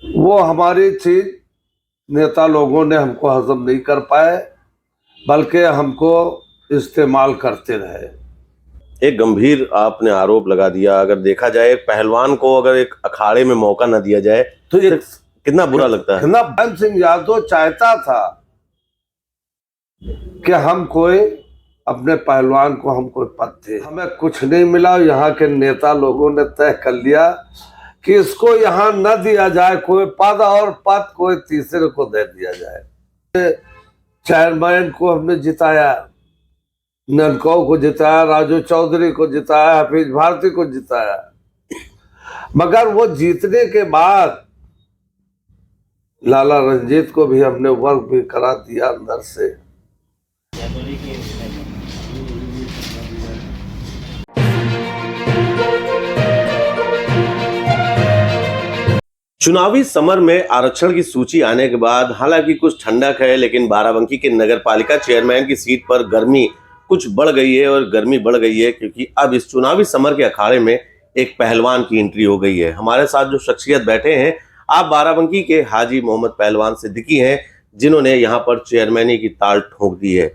वो हमारी चीज नेता लोगों ने हमको हजम नहीं कर पाए, बल्कि हमको इस्तेमाल करते रहे। एक गंभीर आपने आरोप लगा दिया। अगर देखा जाए एक पहलवान को अगर एक अखाड़े में मौका न दिया जाए तो ये कितना बुरा लगता है। कितना मुलायम सिंह यादव चाहता था कि हम कोई अपने पहलवान को हम कोई पद थे, हमें कुछ नहीं मिला। यहाँ के नेता लोगों ने तय कर लिया कि इसको यहाँ न दिया जाए कोई पद, और पद कोई तीसरे को दे दिया जाए। चेयरमैन को हमने जिताया, ननकौ को जिताया, राजू चौधरी को जिताया, हफीज भारती को जिताया, मगर वो जीतने के बाद लाला रंजीत को भी हमने वर्क भी करा दिया अंदर से। चुनावी समर में आरक्षण की सूची आने के बाद हालांकि कुछ ठंडक है, लेकिन बाराबंकी के नगर पालिका चेयरमैन की सीट पर गर्मी कुछ बढ़ गई है। और गर्मी बढ़ गई है क्योंकि अब इस चुनावी समर के अखाड़े में एक पहलवान की एंट्री हो गई है। हमारे साथ जो शख्सियत बैठे हैं, आप बाराबंकी के हाजी मोहम्मद पहलवान सिद्दीकी हैं, जिन्होंने यहाँ पर चेयरमैनी की ताल ठोक दी है।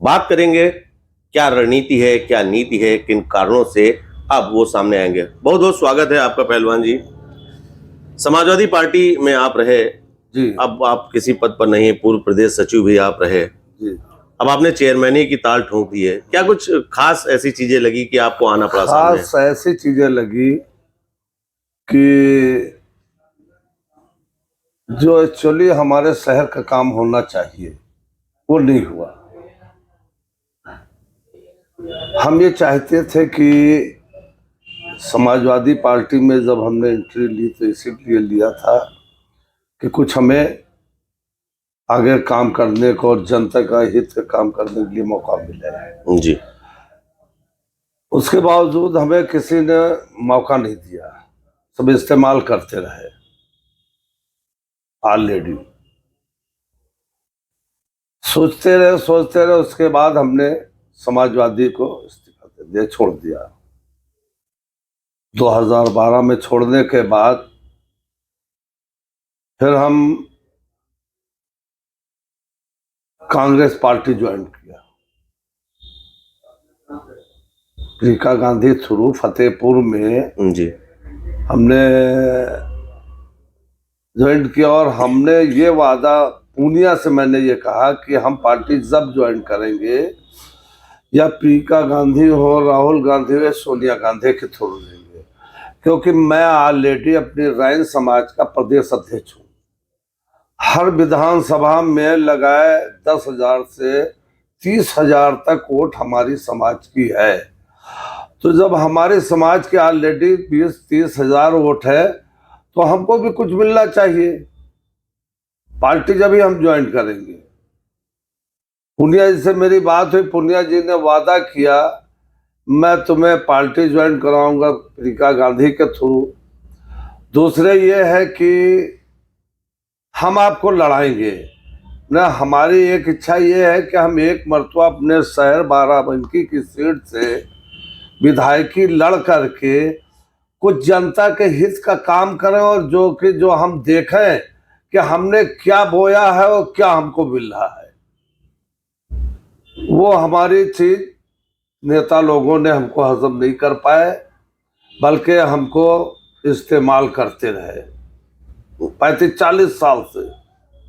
बात करेंगे क्या रणनीति है, क्या नीति है, किन कारणों से अब वो सामने आएंगे। बहुत बहुत स्वागत है आपका पहलवान जी। समाजवादी पार्टी में आप रहे जी, अब आप किसी पद पर नहीं, पूर्व प्रदेश सचिव भी आप रहे जी। अब आपने चेयरमैनी की ताल ठोक दी है। क्या कुछ खास ऐसी चीजें लगी कि आपको आना पड़ा सामने? खास ऐसी चीजें लगी कि जो एक्चुअली हमारे शहर का काम होना चाहिए वो नहीं हुआ। हम ये चाहते थे कि समाजवादी पार्टी में जब हमने एंट्री ली तो इसीलिए लिया था कि कुछ हमें आगे काम करने को और जनता का हित का काम करने के लिए मौका मिले जी। उसके बावजूद हमें किसी ने मौका नहीं दिया, सब इस्तेमाल करते रहे ऑलरेडी। सोचते रहे। उसके बाद हमने समाजवादी को इस्तीफा दे दिया, छोड़ दिया। 2012 में छोड़ने के बाद फिर हम कांग्रेस पार्टी ज्वाइन किया। प्रियंका गांधी थ्रू फतेहपुर में जी। हमने ज्वाइन किया और हमने ये वादा पूर्णिया से मैंने ये कहा कि हम पार्टी जब ज्वाइन करेंगे या प्रियंका गांधी हो, राहुल गांधी हो, सोनिया गांधी के थ्रू लेंगे, क्योंकि मैं ऑलरेडी अपनी रैन समाज का प्रदेश अध्यक्ष हूँ। हर विधानसभा में लगाए 10,000 से 30,000 तक वोट हमारी समाज की है। तो जब हमारे समाज के ऑलरेडी 20-30 हजार वोट है तो हमको भी कुछ मिलना चाहिए। पार्टी जब ही हम ज्वाइन करेंगे। पूनिया जी से मेरी बात हुई, पूनिया जी ने वादा किया मैं तुम्हें पार्टी ज्वाइन कराऊंगा प्रियंका गांधी के थ्रू। दूसरे ये है कि हम आपको लड़ाएंगे ना। हमारी एक इच्छा ये है कि हम एक मरतबा अपने शहर बाराबंकी की सीट से विधायकी लड़ करके कुछ जनता के हित का काम करें, और जो हम देखें कि हमने क्या बोया है और क्या हमको मिल रहा है। वो हमारी चीज नेता लोगों ने हमको हजम नहीं कर पाए, बल्कि हमको इस्तेमाल करते रहे 35-40 साल से।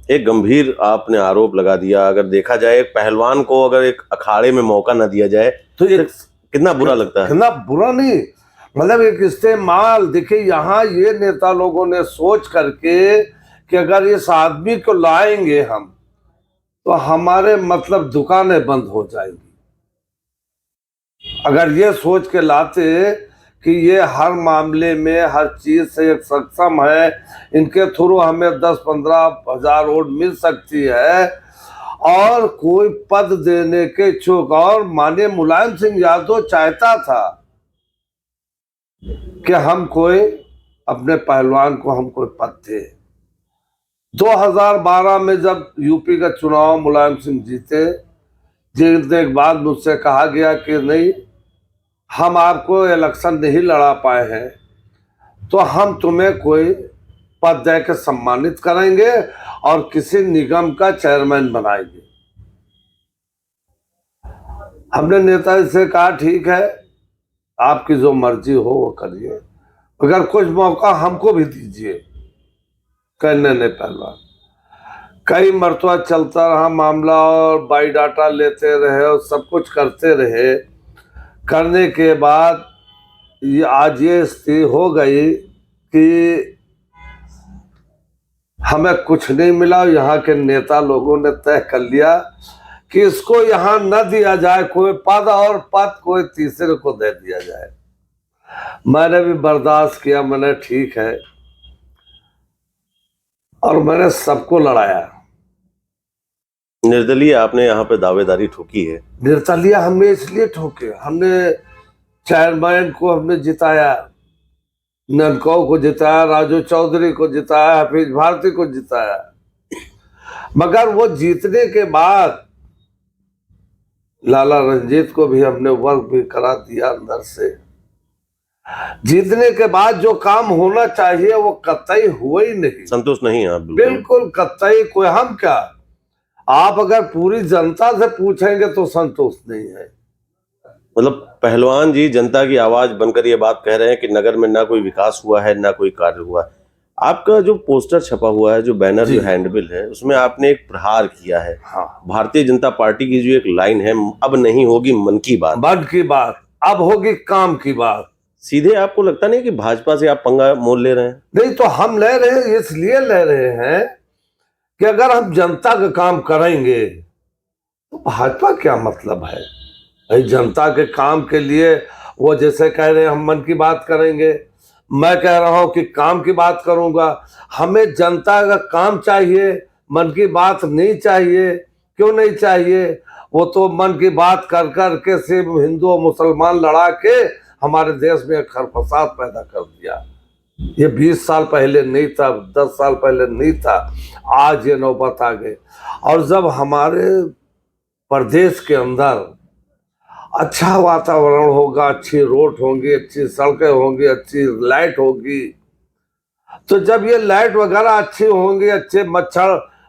एक गंभीर आपने आरोप लगा दिया। अगर देखा जाए एक पहलवान को अगर एक अखाड़े में मौका न दिया जाए तो ये कितना बुरा लगता है। कितना बुरा नहीं, मतलब एक इस्तेमाल। देखिए यहाँ ये नेता लोगों ने सोच करके कि अगर इस आदमी को लाएंगे हम तो हमारे मतलब दुकानें बंद हो जाएंगी। अगर ये सोच के लाते कि ये हर मामले में हर चीज से एक सक्षम है, इनके थ्रू हमें 10-15 हजार वोट मिल सकती है और कोई पद देने के इच्छुक, और माननीय मुलायम सिंह यादव चाहता था कि हम कोई अपने पहलवान को हम कोई पद थे। 2012 में जब यूपी का चुनाव मुलायम सिंह जीते, जीतने के बाद मुझसे कहा गया कि नहीं, हम आपको इलेक्शन नहीं लड़ा पाए हैं तो हम तुम्हें कोई पद दे के सम्मानित करेंगे और किसी निगम का चेयरमैन बनाएंगे। हमने नेताजी से कहा ठीक है, आपकी जो मर्जी हो वो करिए, अगर कुछ मौका हमको भी दीजिए। कहने ने पहलवान कई मरतबा चलता रहा मामला और बायोडाटा लेते रहे और सब कुछ करते रहे। करने के बाद आज ये स्थिति हो गई कि हमें कुछ नहीं मिला। यहाँ के नेता लोगों ने तय कर लिया कि इसको यहाँ न दिया जाए कोई पद, और पद कोई तीसरे को दे दिया जाए। मैंने भी बर्दाश्त किया, मैंने ठीक है, और मैंने सबको लड़ाया। निर्दलीय आपने यहाँ पे दावेदारी ठोकी है। निर्दलीय हमने इसलिए ठोके, हमने चेयरमैन को हमने जिताया, ननकौ को जिताया, राजू चौधरी को जिताया, हफीज भारती को जिताया। मगर वो जीतने के बाद लाला रंजीत को भी हमने वर्क भी करा दिया अंदर से। जीतने के बाद जो काम होना चाहिए वो कतई हुआ ही नहीं। संतुष्ट नहीं आप? बिल्कुल कतई। कोई हम क्या, आप अगर पूरी जनता से पूछेंगे तो संतुष्ट नहीं है। मतलब पहलवान जी जनता की आवाज बनकर ये बात कह रहे हैं कि नगर में ना कोई विकास हुआ है, ना कोई कार्य हुआ है। आपका जो पोस्टर छपा हुआ है, जो बैनर, जो हैंडबिल है, उसमें आपने एक प्रहार किया है। हाँ। भारतीय जनता पार्टी की जो एक लाइन है, अब नहीं होगी मन की बात, मन की बात, अब होगी काम की बात। सीधे आपको लगता नहीं कि भाजपा से आप पंगा मोल ले रहे हैं? नहीं, तो हम ले रहे हैं, इसलिए ले रहे हैं कि अगर हम जनता का काम करेंगे तो भाजपा क्या मतलब है। भाई जनता के काम के लिए वो जैसे कह रहे हैं हम मन की बात करेंगे, मैं कह रहा हूं कि काम की बात करूंगा। हमें जनता का काम चाहिए, मन की बात नहीं चाहिए। क्यों नहीं चाहिए? वो तो मन की बात कर कर के सिर्फ हिंदू और मुसलमान लड़ा के हमारे देश में खरफसाद पैदा कर दिया। ये 20 साल पहले नहीं था, 10 साल पहले नहीं था, आज ये नौबत आ गई। और जब हमारे प्रदेश के अंदर अच्छा वातावरण होगा, अच्छी रोड होंगी, अच्छी सड़कें होंगी, अच्छी लाइट होगी, तो जब ये लाइट वगैरह अच्छी होंगी, अच्छे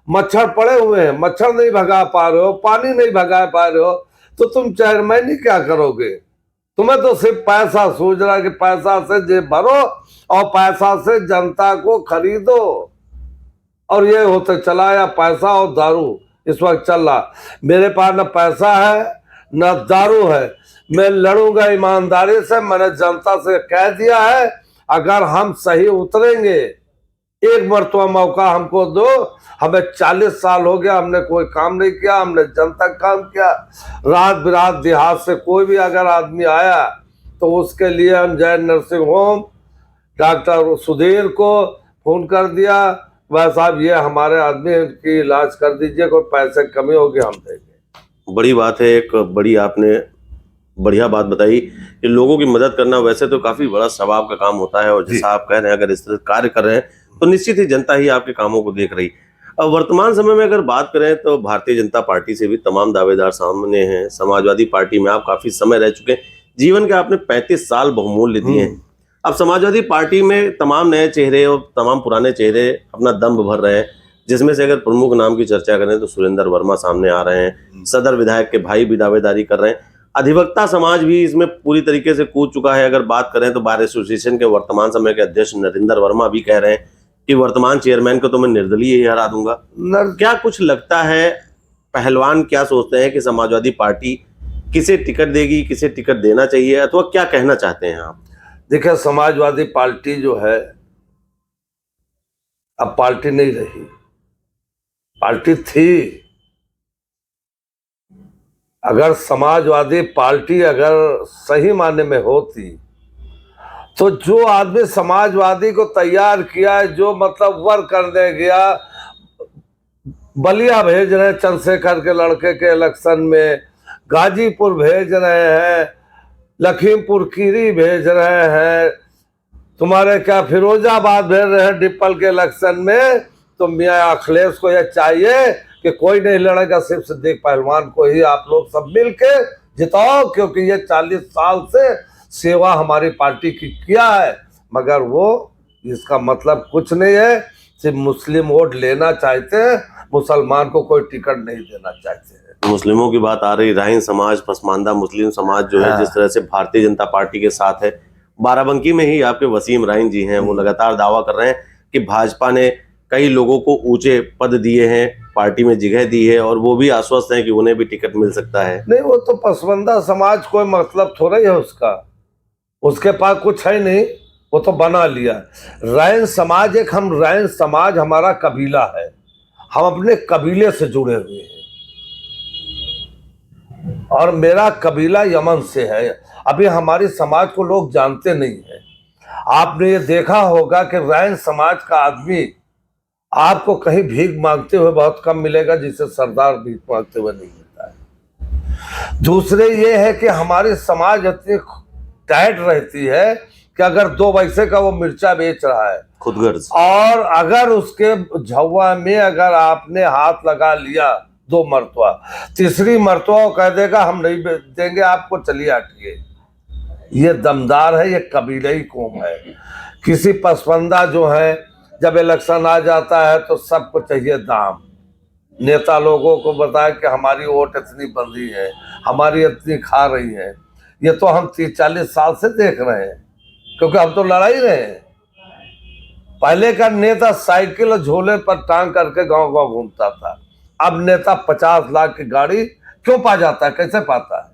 मच्छर पड़े हुए हैं, मच्छर नहीं भगा पा रहे हो, पानी नहीं भगा पा रहे हो, तो तुम चेयरमैन ही क्या करोगे? तुम्हें तो सिर्फ पैसा सूझ रहा है कि पैसा से जेब भरो और पैसा से जनता को खरीदो। और ये होते चला या पैसा और दारू इस वक्त चल रहा। मेरे पास न पैसा है न दारू है, मैं लड़ूंगा ईमानदारी से। मैंने जनता से कह दिया है, अगर हम सही उतरेंगे, एक मरतबा मौका हमको दो। हमें 40 साल हो गया, हमने कोई काम नहीं किया, हमने जनता का काम किया। रात बिरात देहात से कोई भी अगर आदमी आया तो उसके लिए हम जय नर्सिंग होम डॉक्टर सुधीर को फोन कर दिया, वह साहब ये हमारे आदमी की इलाज कर दीजिए, कोई पैसे कमी होगी हम देंगे। बड़ी बात है, एक बड़ी आपने बढ़िया बात बताई कि लोगों की मदद करना वैसे तो काफी बड़ा सवाब का काम होता है, और जैसा आप कह रहे हैं अगर इस तरह कार्य कर रहे हैं तो निश्चित ही जनता ही आपके कामों को देख रही। अब वर्तमान समय में अगर बात करें तो भारतीय जनता पार्टी से भी तमाम दावेदार सामने हैं। समाजवादी पार्टी में आप काफी समय रह चुके हैं, जीवन के आपने 35 साल बहुमूल्य दिए हैं। अब समाजवादी पार्टी में तमाम नए चेहरे और तमाम पुराने चेहरे अपना दम भर रहे हैं, जिसमें से अगर प्रमुख नाम की चर्चा करें तो सुरेंद्र वर्मा सामने आ रहे हैं, सदर विधायक के भाई भी दावेदारी कर रहे हैं, अधिवक्ता समाज भी इसमें पूरी तरीके से कूद चुका है। अगर बात करें तो बार एसोसिएशन के वर्तमान समय के अध्यक्ष नरेंद्र वर्मा भी कह रहे हैं कि वर्तमान चेयरमैन को तो मैं निर्दलीय ही हरा दूंगा। क्या कुछ लगता है, पहलवान क्या सोचते हैं कि समाजवादी पार्टी किसे टिकट देगी, किसे टिकट देना चाहिए, अथवा क्या कहना चाहते हैं आप? देखिए, समाजवादी पार्टी जो है अब पार्टी नहीं रही, पार्टी थी। अगर समाजवादी पार्टी अगर सही मायने में होती तो जो आदमी समाजवादी को तैयार किया है, जो मतलब वर्क करने गया, बलिया भेज रहे हैं चंद्रशेखर के लड़के के इलेक्शन में, गाजीपुर भेज रहे हैं, लखीमपुर खीरी भेज रहे हैं, तुम्हारे क्या फिरोजाबाद भेज रहे हैं डिप्पल के इलेक्शन में, तो मियाँ अखिलेश को यह चाहिए कि कोई नहीं लड़ेगा, सिर्फ सिद्दीक पहलवान को ही आप लोग सब मिल के जिताओ, क्योंकि ये 40 साल से सेवा हमारी पार्टी की किया है। मगर वो इसका मतलब कुछ नहीं है, सिर्फ मुस्लिम वोट लेना चाहते हैं, मुसलमान को कोई टिकट नहीं देना चाहते हैं। मुस्लिमों की बात आ रही, राहीन समाज, पसमानदा मुस्लिम समाज जो है जिस तरह से भारतीय जनता पार्टी के साथ है, बाराबंकी में ही आपके वसीम राहीन जी हैं, वो लगातार दावा कर रहे हैं कि भाजपा ने कई लोगों को ऊंचे पद दिए हैं, पार्टी में जगह दी है, और वो भी आश्वस्त हैं कि उन्हें भी टिकट मिल सकता है। नहीं, वो तो पसमानदा समाज कोई मतलब थोड़ा ही है उसका, उसके पास कुछ है नहीं, वो तो बना लिया। रायन समाज हम रायन समाज हमारा कबीला है, हम अपने कबीले से जुड़े हुए हैं, और मेरा कबीला यमन से है। अभी हमारी समाज को लोग जानते नहीं है। आपने ये देखा होगा कि रायन समाज का आदमी आपको कहीं भीख मांगते हुए बहुत कम मिलेगा, जिसे सरदार भीख मांगते हुए नहीं मिलता है। दूसरे ये है कि हमारी समाज इतनी टाइट रहती है कि अगर 2 पैसे का वो मिर्चा बेच रहा है खुदगर्ज, और अगर उसके झव्वा में अगर आपने हाथ लगा लिया 2 मरतबा, तीसरी मरतबा वो कह देगा हम नहीं देंगे आपको, चलिए हटिए। ये दमदार है, ये कबीलाई कौम है। किसी पसमानदा जो है, जब इलेक्शन आ जाता है तो सबको चाहिए दाम। नेता लोगों को बताया कि हमारी वोट इतनी बन रही है, हमारी इतनी खा रही है। ये तो हम 30-40 साल से देख रहे हैं, क्योंकि हम तो लड़ा ही रहे हैं। पहले का नेता साइकिल और झोले पर टांग करके गांव गांव घूमता था, अब नेता 50 लाख की गाड़ी क्यों पा जाता है, कैसे पाता है?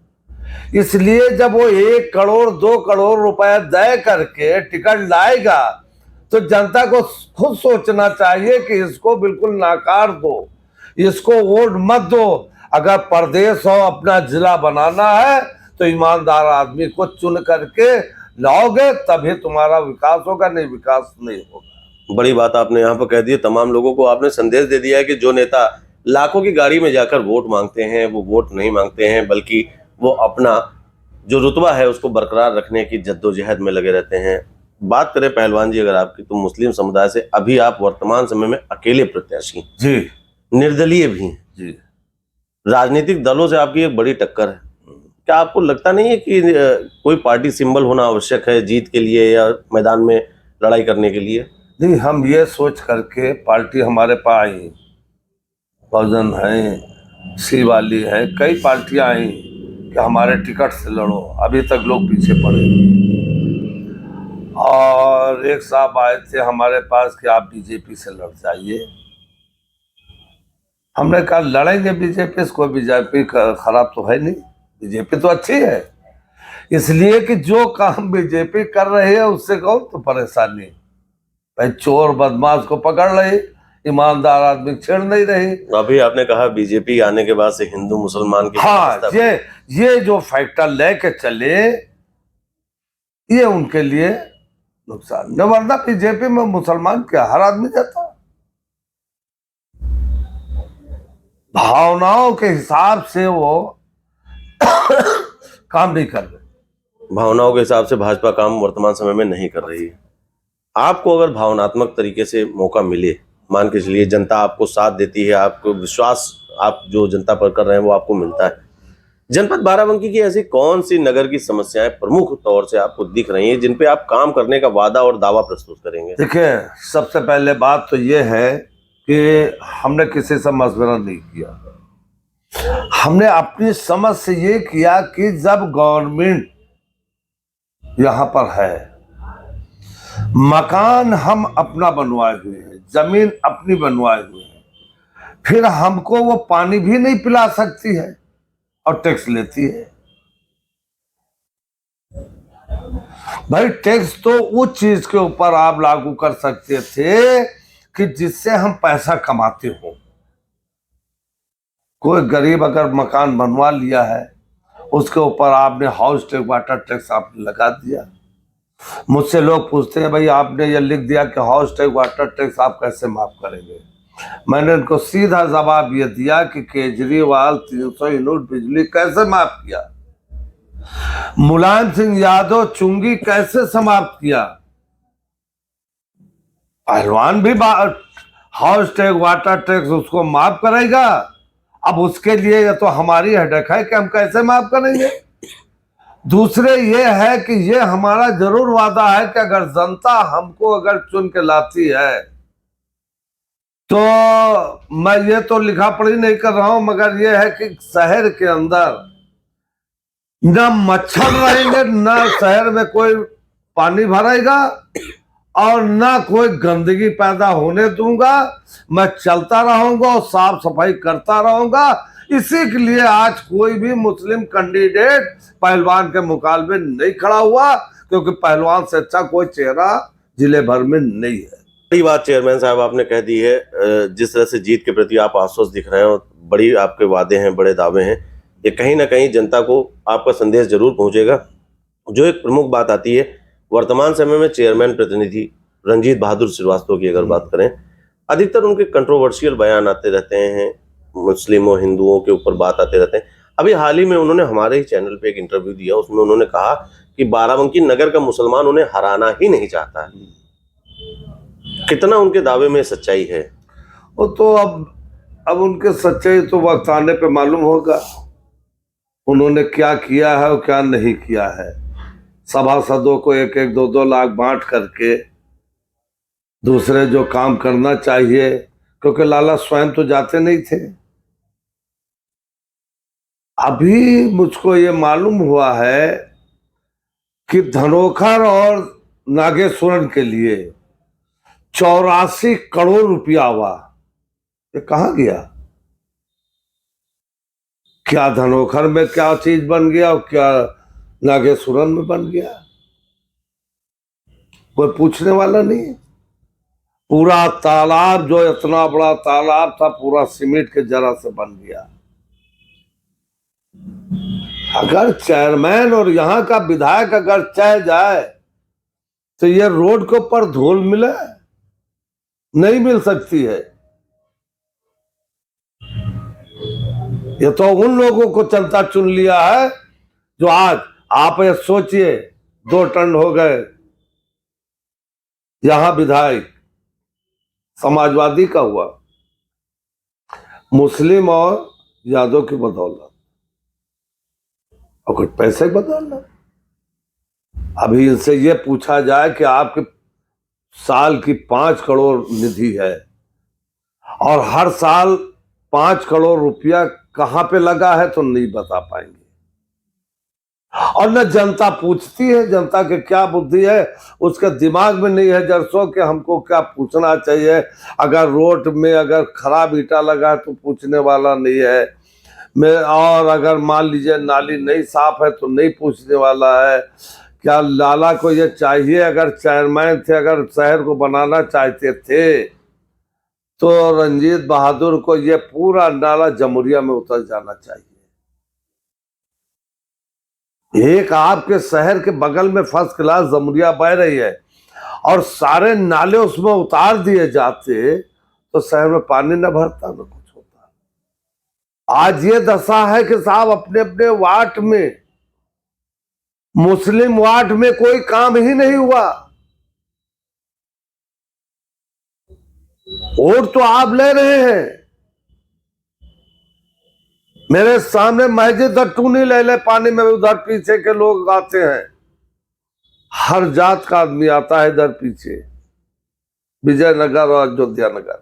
इसलिए जब वो 1 करोड़ 2 करोड़ रुपया दे करके टिकट लाएगा तो जनता को खुद सोचना चाहिए कि इसको बिल्कुल नाकार दो, इसको वोट मत दो। अगर प्रदेश हो, अपना जिला बनाना है तो ईमानदार आदमी को चुन करके लाओगे, तभी तुम्हारा विकास होगा, नहीं विकास नहीं होगा। बड़ी बात आपने यहाँ पर कह दी। तमाम लोगों को आपने संदेश दे दिया है कि जो नेता लाखों की गाड़ी में जाकर वोट मांगते हैं, वो वोट नहीं मांगते हैं, बल्कि वो अपना जो रुतबा है उसको बरकरार रखने की जद्दोजहद में लगे रहते हैं। बात करें पहलवान जी अगर आपकी, तो मुस्लिम समुदाय से अभी आप वर्तमान समय में अकेले प्रत्याशी जी, निर्दलीय भी हैं जी। राजनीतिक दलों से आपकी एक बड़ी टक्कर है। क्या आपको लगता नहीं है कि कोई पार्टी सिंबल होना आवश्यक है जीत के लिए या मैदान में लड़ाई करने के लिए? नहीं, हम ये सोच करके पार्टी हमारे पास आई, बहुजन है, सी वाली है, कई पार्टियां आई कि हमारे टिकट से लड़ो। अभी तक लोग पीछे पड़े। और एक साहब आए थे हमारे पास कि आप बीजेपी से लड़ जाइए। हमने कहा लड़ेंगे बीजेपी से, कोई बीजेपी खराब तो है नहीं, बीजेपी तो अच्छी है। इसलिए कि जो काम बीजेपी कर रही है उससे कौन तो परेशानी। भाई चोर बदमाश को पकड़ रही, ईमानदार आदमी छेड़ नहीं रही। अभी आपने कहा बीजेपी आने के बाद से हिंदू मुसलमान की हाँ, ये जो फैक्टर लेके चले, ये उनके लिए नुकसान न, वरना बीजेपी में मुसलमान क्या हर आदमी जाता। भावनाओं के हिसाब से वो काम नहीं कर रहे। भावनाओं के हिसाब से भाजपा काम वर्तमान समय में नहीं कर रही है। आपको अगर भावनात्मक तरीके से मौका मिले, मान के चलिए जनता आपको साथ देती है, आपको विश्वास आप जो जनता पर कर रहे हैं वो आपको मिलता है, जनपद बाराबंकी की ऐसी कौन सी नगर की समस्याएं प्रमुख तौर से आपको दिख रही हैं जिन पे आप काम करने का वादा और दावा प्रस्तुत करेंगे? देखिए, सबसे पहले बात तो ये है कि हमने किसी से मशवरा नहीं किया। हमने अपनी समझ से ये किया कि जब गवर्नमेंट यहाँ पर है, मकान हम अपना बनवाए हुए हैं, जमीन अपनी बनवाए हुए हैं, फिर हमको वो पानी भी नहीं पिला सकती है और टैक्स लेती है। भाई टैक्स तो उस चीज के ऊपर आप लागू कर सकते थे कि जिससे हम पैसा कमाते हो। कोई गरीब अगर मकान बनवा लिया है, उसके ऊपर आपने हाउस टैक्स वाटर टैक्स आपने लगा दिया। मुझसे लोग पूछते हैं भाई आपने ये लिख दिया कि हाउस टैक्स वाटर टैक्स आप कैसे माफ करेंगे। मैंने उनको सीधा जवाब ये दिया कि केजरीवाल 300 यूनिट बिजली कैसे माफ किया, मुलायम सिंह यादव चुंगी कैसे समाप्त किया, पहलवान भी हाउस टैक्स वाटर टैक्स उसको माफ करेगा। अब उसके लिए ये तो हमारी हेडेक है कि हम कैसे माफ करेंगे। दूसरे ये है कि ये हमारा जरूर वादा है कि अगर जनता हमको अगर चुन के लाती है तो मैं ये तो लिखा पढ़ी नहीं कर रहा हूं, मगर ये है कि शहर के अंदर न मच्छर रहेंगे, न शहर में कोई पानी भरेगा और ना कोई गंदगी पैदा होने दूंगा। मैं चलता रहूंगा और साफ सफाई करता रहूंगा। इसी के लिए आज कोई भी मुस्लिम कैंडिडेट पहलवान के मुकाबले नहीं खड़ा हुआ, क्योंकि पहलवान से अच्छा कोई चेहरा जिले भर में नहीं है। बड़ी बात चेयरमैन साहब आपने कह दी है। जिस तरह से जीत के प्रति आप आश्वस्त दिख रहे हैं और बड़ी आपके वादे हैं, बड़े दावे हैं, ये कहीं ना कहीं जनता को आपका संदेश जरूर पहुंचेगा। जो एक प्रमुख बात आती है, वर्तमान समय में चेयरमैन प्रतिनिधि रंजीत बहादुर श्रीवास्तव की अगर बात करें, अधिकतर उनके कंट्रोवर्शियल बयान आते रहते हैं, मुस्लिमों हिंदुओं के ऊपर बात आते रहते हैं। अभी हाल ही में उन्होंने हमारे ही चैनल पे एक इंटरव्यू दिया, उसमें उन्होंने कहा कि बाराबंकी नगर का मुसलमान उन्हें हराना ही नहीं चाहता है। कितना उनके दावे में सच्चाई है? वो तो अब उनके सच्चाई तो वक्त आने पे मालूम होगा, उन्होंने क्या किया है और क्या नहीं किया है। सभासदों को 1-1, 2-2 लाख बांट करके दूसरे जो काम करना चाहिए, क्योंकि लाला स्वयं तो जाते नहीं थे। अभी मुझको ये मालूम हुआ है कि धनोखर और नागेश्वरन के लिए 84 करोड़ रुपया हुआ। ये कहाँ गया? क्या धनोखर में क्या चीज बन गया और क्या नागेश्वरन में बन गया? कोई पूछने वाला नहीं है। पूरा तालाब, जो इतना बड़ा तालाब था, पूरा सीमेंट के जरा से बन गया। अगर चेयरमैन और यहाँ का विधायक अगर चाह जाए तो ये रोड के ऊपर धूल मिले? नहीं मिल सकती है। ये तो उन लोगों को जनता चुन लिया है जो आज आप ये सोचिए 2 टन हो गए यहां विधायक समाजवादी का हुआ, मुस्लिम और यादव की बदौलत और कुछ पैसे की बदौलत। अभी इनसे ये पूछा जाए कि आपके साल की 5 करोड़ निधि है और हर साल 5 करोड़ रुपया कहां पे लगा है तो नहीं बता पाएंगे। और न जनता पूछती है, जनता के क्या बुद्धि है उसके दिमाग में नहीं है जरसों के हमको क्या पूछना चाहिए। अगर रोड में अगर खराब ईंटा लगा है तो पूछने वाला नहीं है, और अगर मान लीजिए नाली नहीं साफ है तो नहीं पूछने वाला है। क्या लाला को ये चाहिए, अगर चेयरमैन थे, अगर शहर को बनाना चाहते थे तो रंजीत बहादुर को ये पूरा नाला जमुरिया में उतर जाना चाहिए। एक आपके शहर के बगल में फर्स्ट क्लास जमुरिया बह रही है और सारे नाले उसमें उतार दिए जाते तो शहर में पानी न भरता न कुछ होता। आज ये दशा है कि साहब अपने अपने वार्ड में, मुस्लिम वार्ड में कोई काम ही नहीं हुआ। वोट तो आप ले रहे हैं, मेरे सामने मस्जिद टूनी ले ले पानी में, उधर पीछे के लोग आते हैं, हर जात का आदमी आता है इधर पीछे, विजयनगर और अयोध्या नगर।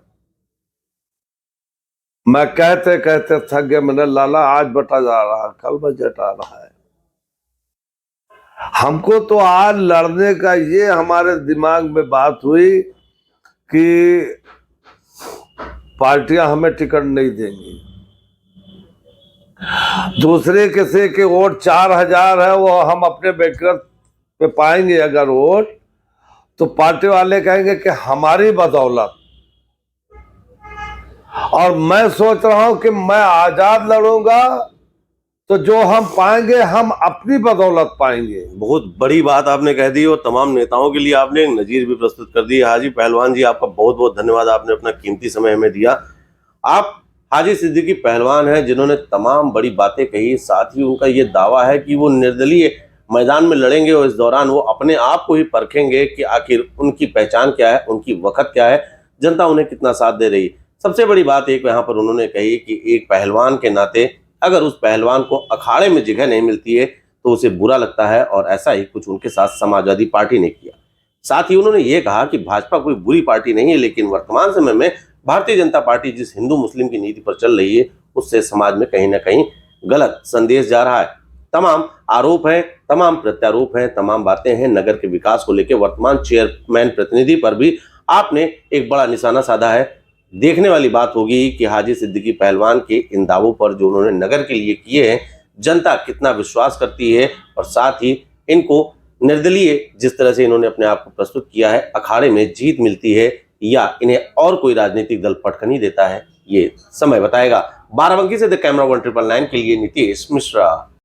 मैं कहते कहते थक गया। मैंने लाला आज बटा जा रहा, कल बजट आ रहा है। हमको तो आज लड़ने का ये हमारे दिमाग में बात हुई कि पार्टियां हमें टिकट नहीं देंगी। दूसरे किसी के वोट 4000 है, वो हम अपने व्यक्तिगत पे पाएंगे अगर वोट, तो पार्टी वाले कहेंगे कि हमारी बदौलत। और मैं सोच रहा हूं कि मैं आजाद लड़ूंगा तो जो हम पाएंगे हम अपनी बदौलत पाएंगे। बहुत बड़ी बात आपने कह दी और तमाम नेताओं के लिए आपने एक नजीर भी प्रस्तुत कर दी। हाजी पहलवान जी, आपका बहुत बहुत धन्यवाद, आपने अपना कीमती समय हमें दिया। आप हाजी सिद्दीकी पहलवान हैं जिन्होंने तमाम बड़ी बातें कही, साथ ही उनका ये दावा है कि वो निर्दलीय मैदान में लड़ेंगे और इस दौरान वो अपने आप को ही परखेंगे कि आखिर उनकी पहचान क्या है, उनकी वक़्त क्या है, जनता उन्हें कितना साथ दे रही है। सबसे बड़ी बात एक यहाँ पर उन्होंने कही कि एक पहलवान के नाते अगर उस पहलवान को अखाड़े में जगह नहीं मिलती है तो तो उसे बुरा लगता है और ऐसा ही कुछ उनके साथ समाजवादी पार्टी ने किया। साथ ही उन्होंने ये कहा कि भाजपा कोई बुरी पार्टी नहीं है, लेकिन वर्तमान समय में भारतीय जनता पार्टी जिस हिंदू मुस्लिम की नीति पर चल रही है उससे समाज में कहीं ना कहीं गलत संदेश जा रहा है। तमाम आरोप है, तमाम प्रत्यारोप है, तमाम बातें हैं। नगर के विकास को लेकर वर्तमान चेयरमैन प्रतिनिधि पर भी आपने एक बड़ा निशाना साधा है। देखने वाली बात होगी कि हाजी सिद्दीकी पहलवान के इन दावों पर जो उन्होंने नगर के लिए किए हैं, जनता कितना विश्वास करती है और साथ ही इनको निर्दलीय जिस तरह से इन्होंने अपने आप को प्रस्तुत किया है, अखाड़े में जीत मिलती है या इन्हें और कोई राजनीतिक दल पटखनी देता है, ये समय बताएगा। बाराबंकी से द कैमरा 1999 के लिए नीतीश मिश्रा।